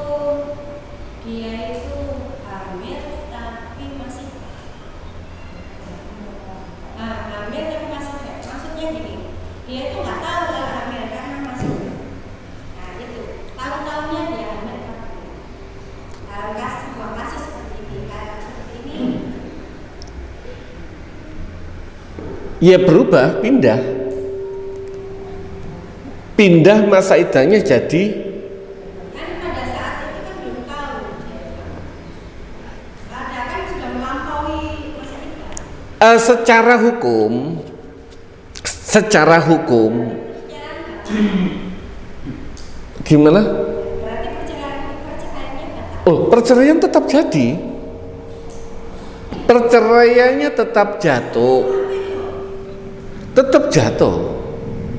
dia itu hamil tapi masih hamil tapi masih maksudnya gini, dia itu nggak tahu kalau hamil karena masih. Nah itu tahun-tahunnya dia hamil kasus seperti ini Ya berubah, pindah masa iddahnya jadi kan pada saat itu kan belum tahu ada kan sudah melampaui masa iddah. Secara hukum gimana? Berarti perceraiannya batal. Oh, perceraian tetap jadi. Perceraiannya tetap jatuh. Tetap jatuh.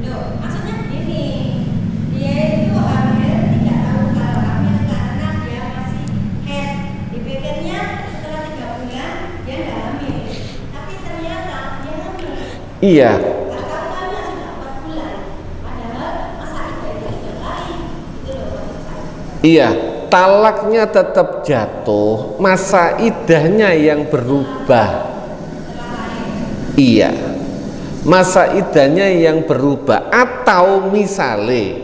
Loh, maksudnya begini, dia itu hamil tidak tahu kalau hamil karena dia masih head. Dipikirnya setelah 3 bulan dia nggak hamil, tapi ternyata dia hamil. Iya. Katakanlah sudah 4 bulan, padahal masa iddah itu sudah lain. Itu loh maksud saya. Iya, talaknya tetap jatuh, masa iddahnya yang berubah. Iya, masa iddahnya yang berubah. Atau misale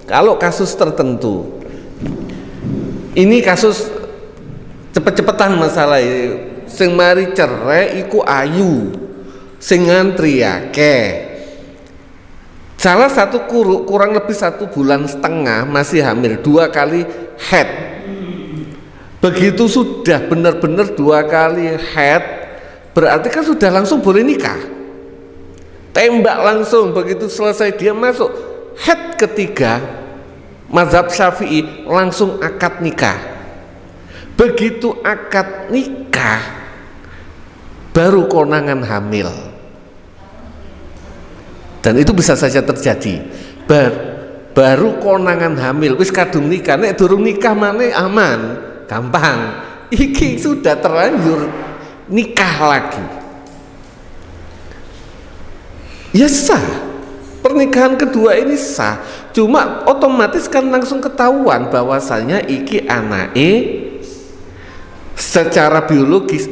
kalau kasus tertentu, ini kasus cepet-cepetan masalah sing mari cerai iku ayu, sing ngantri akeh. Salah satu kurang lebih 1,5 bulan masih hamil, 2 kali head. Begitu sudah benar-benar 2 kali head, berarti kan sudah langsung boleh nikah. Tembak langsung, begitu selesai dia masuk head ketiga, mazhab Syafi'i langsung akad nikah. Begitu akad nikah, baru konangan hamil. Dan itu bisa saja terjadi. Baru konangan hamil, wis kadung nikah, nek durung nikah maneh aman, gampang. Iki sudah terlanjur nikah lagi. Ya sah. Pernikahan kedua ini sah. Cuma otomatis kan langsung ketahuan bahwasanya iki anake secara biologis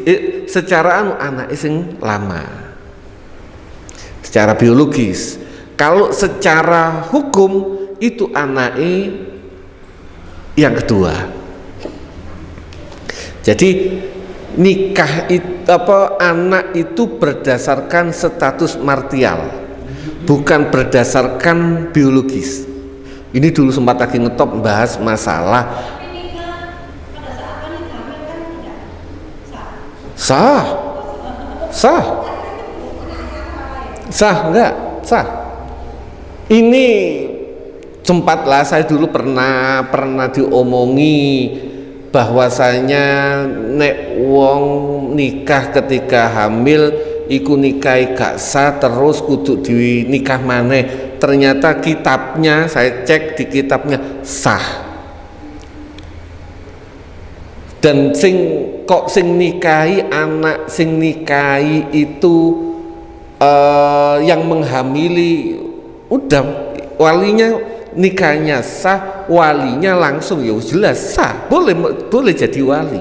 secara anake sing lama. Secara biologis. Kalau secara hukum itu anake yang kedua. Jadi nikah itu anak itu berdasarkan status martial, bukan berdasarkan biologis. Ini dulu sempat lagi ngetop bahas masalah. Tapi nikah pada saat wanita hamil kan tidak Sah. Sah. Sah enggak? Sah. Ini sempatlah saya dulu pernah diomongi bahwasanya nek wong nikah ketika hamil iku nikahi gak sah terus kudu dinikah maneh. Ternyata kitabnya saya cek di kitabnya sah. Dan sing nikahi anak sing nikahi itu yang menghamili udah walinya nikahnya sah, walinya langsung ya jelas sah, boleh jadi wali,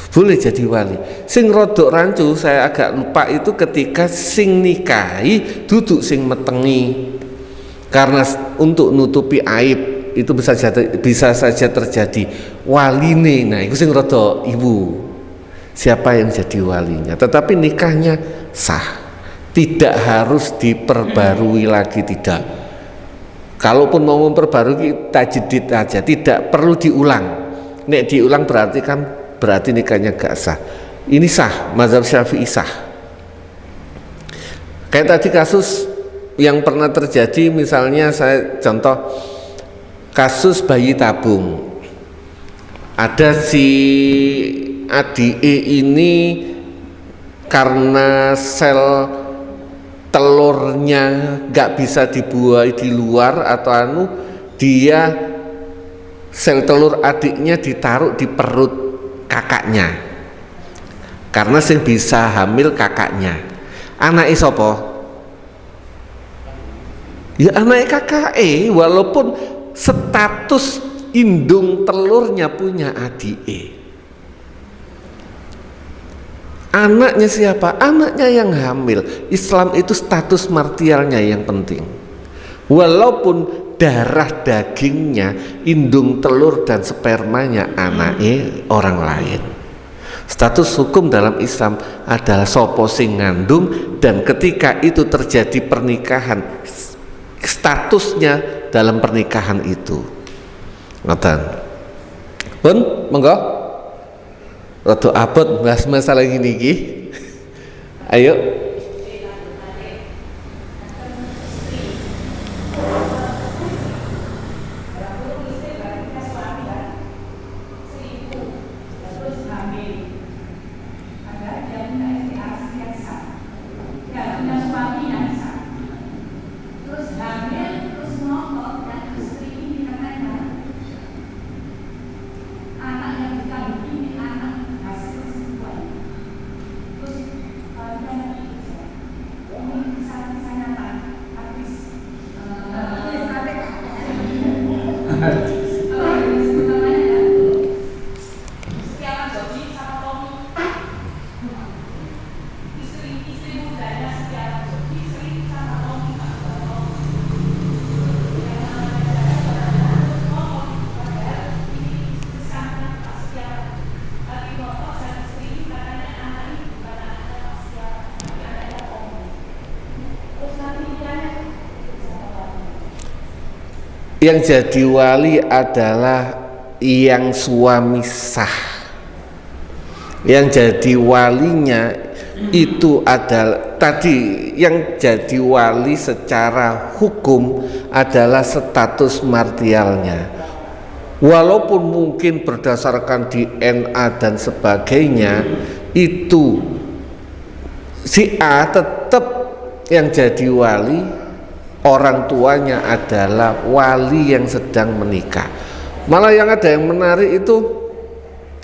boleh jadi wali. Sing rodok rancu saya agak lupa itu ketika sing nikahi duduk sing metengi, karena untuk nutupi aib itu bisa saja terjadi waline. Nah itu sing rodok ibu, siapa yang jadi walinya, tetapi nikahnya sah, tidak harus diperbarui lagi, tidak. Kalaupun mau memperbarui tajdid aja, tidak perlu diulang. Nek diulang berarti nikahnya gak sah. Ini sah, mazhab Syafi'i sah. Kayak tadi kasus yang pernah terjadi, misalnya saya contoh kasus bayi tabung. Ada si ADE ini karena sel telurnya nggak bisa dibuai di luar atau dia sel telur adiknya ditaruh di perut kakaknya, karena sing bisa hamil kakaknya. Anake sapa? Ya anake kakake, walaupun status indung telurnya punya adike. Anaknya siapa? Anaknya yang hamil. Islam itu status martialnya yang penting. Walaupun darah dagingnya, indung telur dan spermanya anaknya orang lain. Status hukum dalam Islam adalah sopo sing ngandung, dan ketika itu terjadi pernikahan, statusnya dalam pernikahan itu. Ngoten. Pun, monggo. Rada abot bahas masalah gini iki. Ayo. Yang jadi wali adalah yang suami sah. Yang jadi walinya itu adalah tadi, yang jadi wali secara hukum adalah status martialnya. Walaupun mungkin berdasarkan DNA dan sebagainya, itu si A tetap yang jadi wali. Orang tuanya adalah wali yang sedang menikah. Malah yang ada yang menarik itu,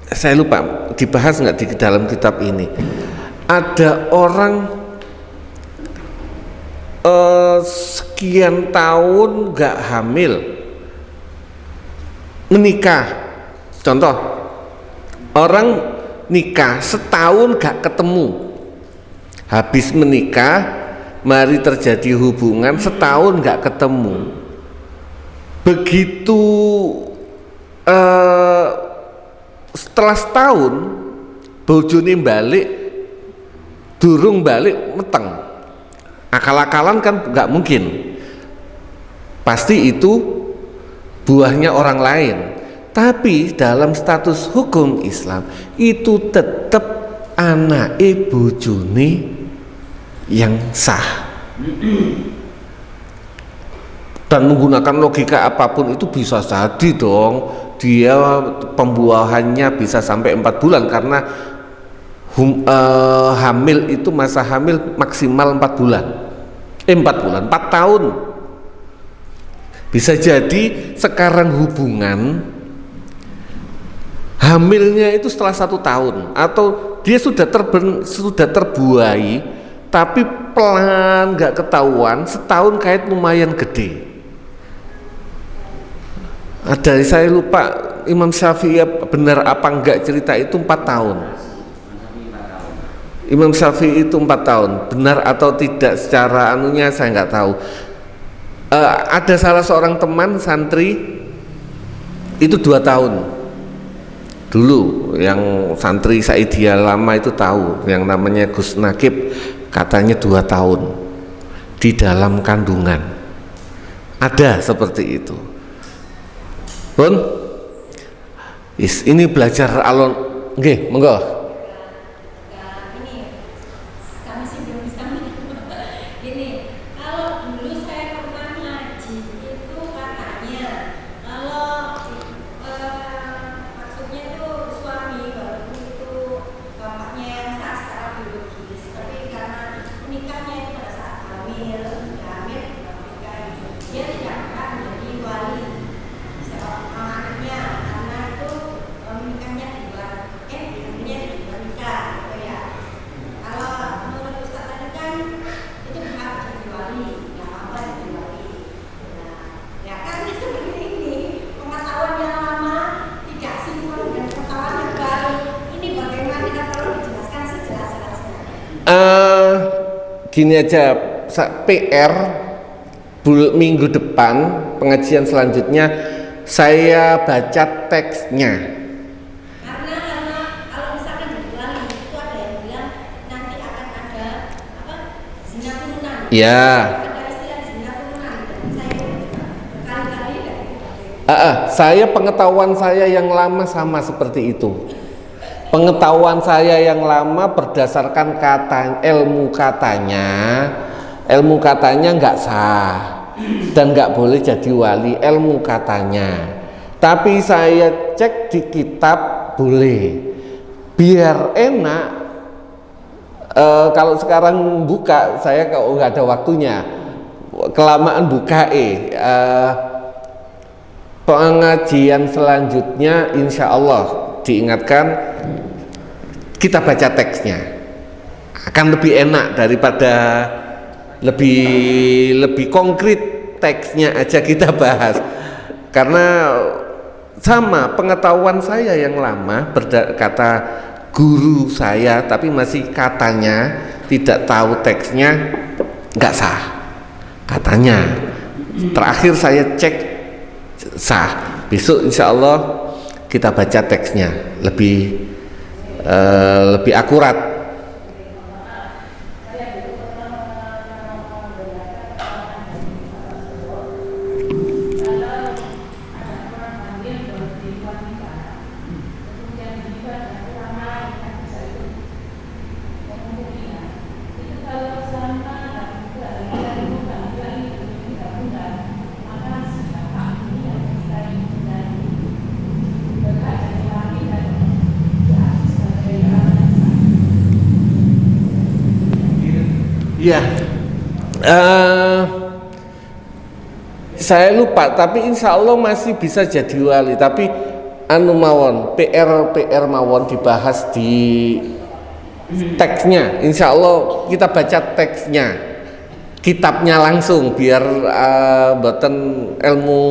saya lupa dibahas nggak di dalam kitab ini. Ada orang sekian tahun nggak hamil, menikah. Contoh, orang nikah setahun nggak ketemu, habis menikah mari terjadi hubungan setahun nggak ketemu. Begitu setelah setahun bojone balik, durung balik meteng, akal-akalan kan nggak mungkin, pasti itu buahnya orang lain. Tapi dalam status hukum Islam itu tetap anake bojone yang sah. Dan menggunakan logika apapun itu bisa jadi dong. dia pembuahannya bisa sampai 4 bulan karena hamil itu masa hamil maksimal 4 bulan. 4 bulan, 4 tahun. Bisa jadi sekarang hubungan hamilnya itu setelah 1 tahun, atau dia sudah terbuai tapi pelan nggak ketahuan, setahun kait lumayan gede. Ada, saya lupa Imam Syafi'i benar apa enggak cerita itu 4 tahun. Imam Syafi'i itu 4 tahun, benar atau tidak secara anunya saya nggak tahu. Ada salah seorang teman santri itu 2 tahun. Dulu yang santri Saidiyah lama itu tahu, yang namanya Gus Nakib katanya 2 tahun di dalam kandungan. Ada seperti itu. Pun ini belajar alon nggih, monggo. Gini aja, PR minggu depan pengajian selanjutnya saya baca teksnya. Karena kalau misalkan jadi wali itu ada yang bilang nanti akan ada apa zina turunan. Ya. Ada istilah zina turunan. Saya juga berkali-kali dari saya pengetahuan saya yang lama sama seperti itu. Pengetahuan saya yang lama berdasarkan ilmu katanya nggak sah dan nggak boleh jadi wali, ilmu katanya. Tapi saya cek di kitab boleh, biar enak. Kalau sekarang buka, saya kalau nggak ada waktunya, kelamaan buka. Pengajian selanjutnya insya Allah diingatkan kita baca teksnya, akan lebih enak daripada lebih konkret teksnya aja kita bahas, karena sama pengetahuan saya yang lama kata guru saya tapi masih katanya tidak tahu teksnya nggak sah katanya. Terakhir saya cek sah. Besok insya Allah kita baca teksnya lebih akurat. Ya, saya lupa, tapi insya Allah masih bisa jadi wali. Tapi mawon PR mawon dibahas di teksnya. Insya Allah kita baca teksnya, kitabnya langsung, biar boten ilmu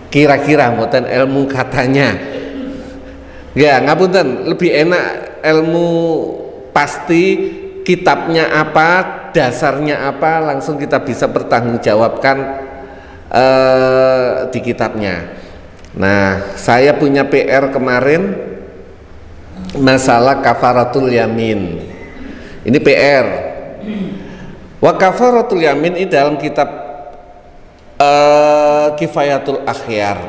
kira-kira, boten ilmu katanya. Ya, ngapunten, lebih enak ilmu pasti. Kitabnya apa, dasarnya apa, langsung kita bisa bertanggungjawabkan di kitabnya. Nah, saya punya PR kemarin masalah kafaratul yamin. Ini PR. Wa kafaratul yamin ini dalam kitab Kifayatul Akhyar.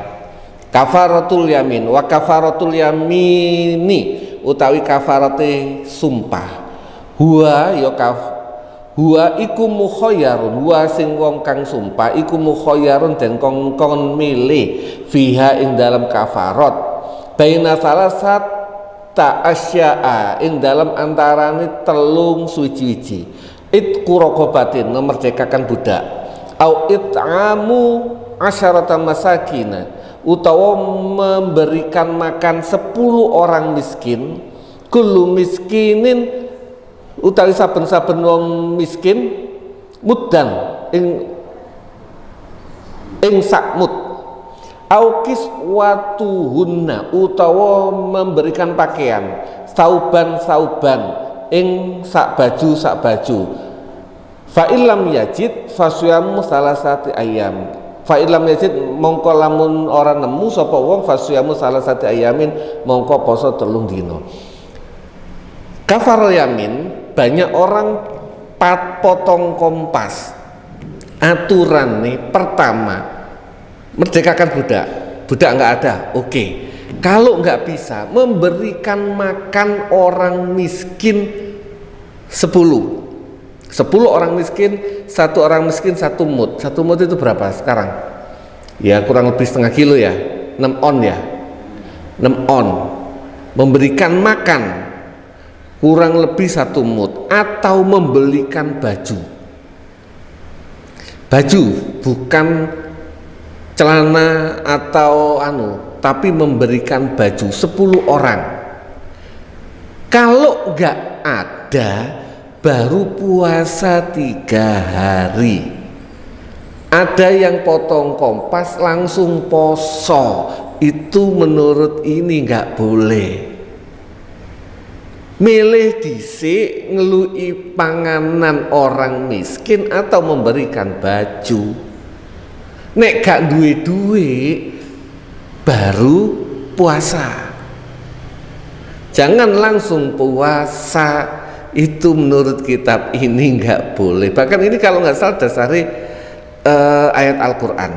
Kafaratul yamin, wa kafaratul yamini utawi kafarate sumpah. Huwa Huwa iku mukhayyarun, huwa sing wong kang sumpah iku mukhayyarun den kongkon milih fiha ing dalam kafarat baina salasat ta asya'a ing dalam antarane telung suci-suci itqu raqabatin memerdekakan budak au it'amu asyarata masakina utawa memberikan makan 10 orang miskin kullu miskinin utawi saben-saben wong miskin muddan ing sak mud au kiswatuhunna utawa memberikan pakaian sauban ing sak baju fa illam yajid fasyamu salasati ayam fa illam yajid mongko lamun ora nemu sapa wong fasyamu salasati ayamin mongko poso 3 dina. Kafarul yamin banyak orang potong kompas. Aturan nih pertama merdekakan budak nggak ada, oke. Kalau nggak bisa memberikan makan orang miskin 10 orang miskin, 1 orang miskin 1 mud. 1 mud itu berapa sekarang? Ya kurang lebih setengah kilo ya, 6 on ya, 6 on. Memberikan makan kurang lebih 1 mud atau membelikan baju bukan celana atau tapi memberikan baju 10 orang. Kalau nggak ada baru puasa 3 hari. Ada yang potong kompas langsung poso, itu menurut ini nggak boleh. Milih dhisik ngelui panganan orang miskin atau memberikan baju. Nek gak duwe duit baru puasa. Jangan langsung puasa, itu menurut kitab ini nggak boleh. Bahkan ini kalau nggak salah dasari ayat Al-Quran.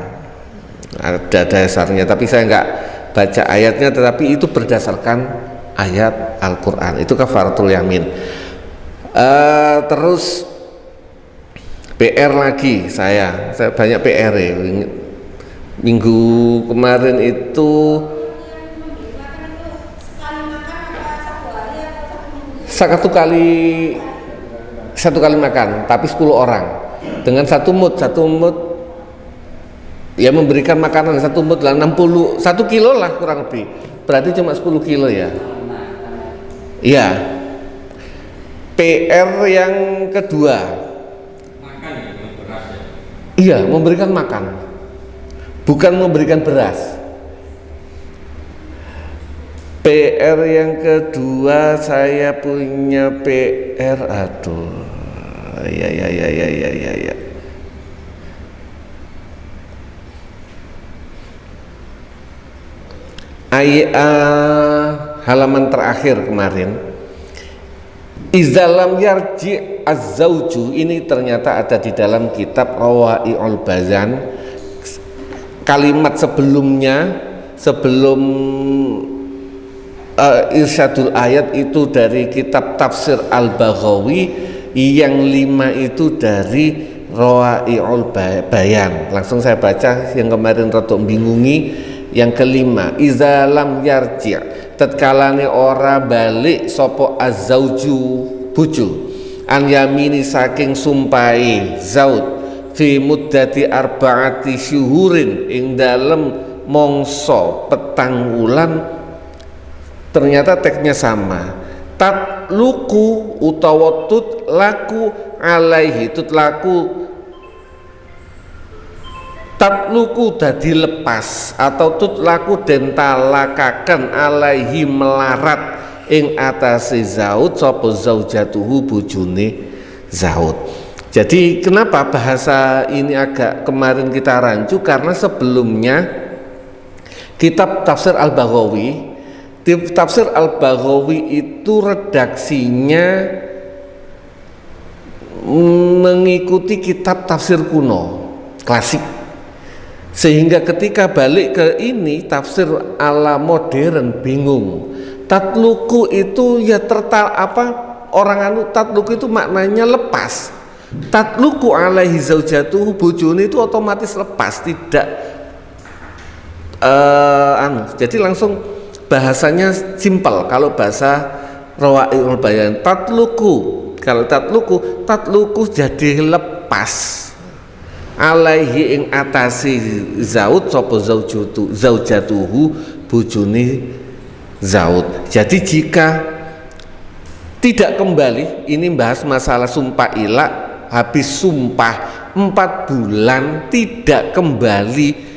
Ada dasarnya, tapi saya nggak baca ayatnya, tetapi itu berdasarkan ayat Al-Quran. Itu kafaratul yamin. Terus PR lagi, saya banyak PR ya. Minggu kemarin itu satu kali makan, tapi 10 orang dengan 1 mud ya, memberikan makanan 1 mud lah 60 1 kilo lah kurang lebih, berarti cuma 10 kilo ya. Iya. PR yang kedua, iya, memberikan makan, bukan memberikan beras. PR yang kedua saya punya PR, ya. Halaman terakhir kemarin, izalam yarji az-zauju, ini ternyata ada di dalam kitab Rawai'ul Bazan. Kalimat sebelumnya, sebelum Irsyadul Ayat itu dari kitab Tafsir Al-Baghawi, yang 5 itu dari Rawai'ul Bayan. Langsung saya baca, yang kemarin rada bingungi. Yang kelima, iza lam yarji', tatkalane ora balik sapa az-zauju bojo an yamini saking sumpahi zaud fi muddati arba'ati syuhurin ing dalem mongso 4 wulan. Ternyata teksnya sama, tatluku utawa tutlaku alaihi, tatluku dadi lepas atau tutlaku den talakaken alaihi melarat ing atase zaud sapa zaujatuhu bojone zaud. Jadi kenapa bahasa ini agak kemarin kita rancu, karena sebelumnya kitab Tafsir Al-Baghawi, Tafsir Al-Baghawi itu redaksinya mengikuti kitab tafsir kuno klasik, sehingga ketika balik ke ini tafsir ala modern bingung. Tatluku itu ya tatluku itu maknanya lepas, Tatluku alaihi zaujatuhu, bojone itu otomatis lepas, tidak jadi langsung bahasanya simpel. Kalau bahasa Rawaiul Bayan, tatluku, kalau tatluku jadi lepas, alaihi ing atasi zaud sapa zaujatuhu, bojone zaud. Jadi jika tidak kembali, ini bahas masalah sumpah ilah, habis sumpah 4 bulan tidak kembali,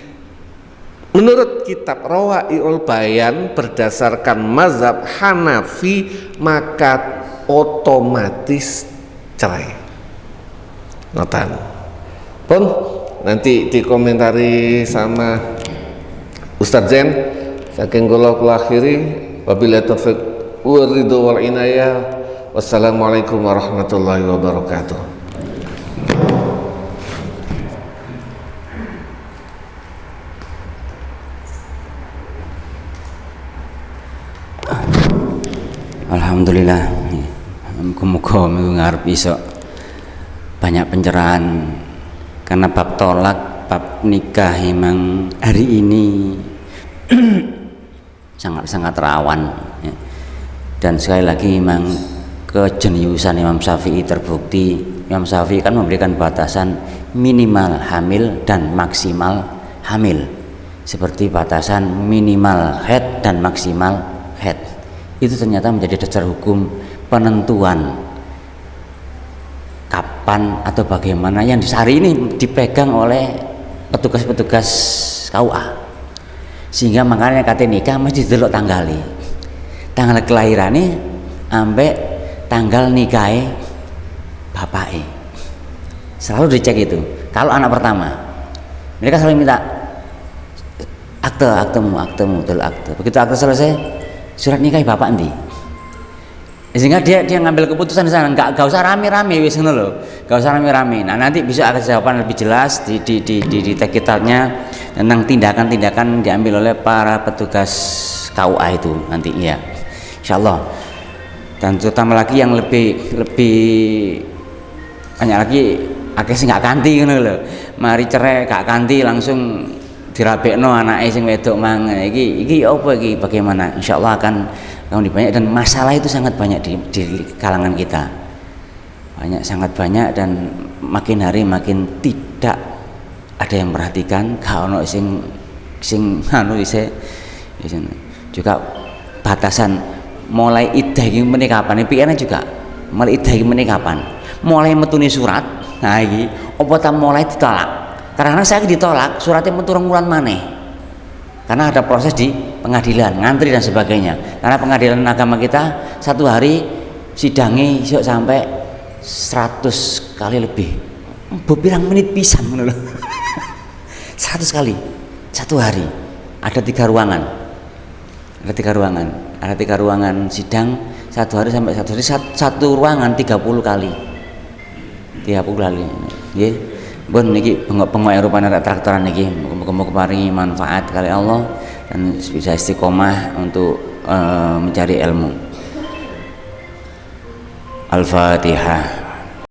menurut kitab Rawaiul Bayan berdasarkan mazhab Hanafi, maka otomatis cerai. Notan pun nanti dikomentari sama Ustadz Zen. Saking kula akhiri, wabillahi taufiq wal ridho wal inayah. Wassalamualaikum warahmatullahi wabarakatuh. Alhamdulillah, muga-muga minggu ngarep iso banyak pencerahan, karena bab tolak, bab nikah memang hari ini sangat rawan ya. Dan sekali lagi memang kejeniusan Imam Syafi'i terbukti. Imam Syafi'i kan memberikan batasan minimal hamil dan maksimal hamil, seperti batasan minimal haid dan maksimal haid. Itu ternyata menjadi dasar hukum penentuan kapan atau bagaimana yang hari ini dipegang oleh petugas-petugas KUA, sehingga makanya kata nikah mesti delok tanggal kelahirannya ambek tanggal nikahnya bapaknya, selalu dicek itu. Kalau anak pertama mereka selalu minta aktemu akte. Begitu akte selesai, surat nikah bapak nanti, sehingga dia ngambil keputusan di sana. Nggak usah rame-rame wis ngono lho, nggak usah rame-rame. Nah nanti bisa ada jawaban lebih jelas di kitabnya tentang tindakan-tindakan diambil oleh para petugas KUA itu nanti ya, insyaallah. Dan terutama lagi yang lebih banyak lagi, akeh sing gak kanti ngono lho, mari cerai gak kanti langsung dirabekno anake sing wedok mang. Iki apa iki, bagaimana? Insyaallah akan dibanyak, dan masalah itu sangat banyak di kalangan kita, sangat banyak, dan makin hari makin tidak ada yang memperhatikan. Gak ono sing juga batasan mulai iddah iki meneh kapan, pikirane juga mulai iddah iki meneh kapan, mulai metune surat. Nah iki apa ta mulai ditolak, karena saya ditolak suratnya metu rong wulan maneh, karena ada proses di pengadilan, ngantri dan sebagainya. Karena pengadilan agama kita satu hari sidangnya iso sampai 100 kali lebih, berpirang menit pisan ngono lho. 100 kali satu hari, ada 3 ruangan, ada tiga ruangan sidang satu hari, sampai satu ruangan 30 kali nggih. Bon niki bengok-bengok yang rupanya ada traktoran niki, muga-muga paringi manfaat kali Allah dan bisa istiqomah untuk mencari ilmu. Al-Fatihah.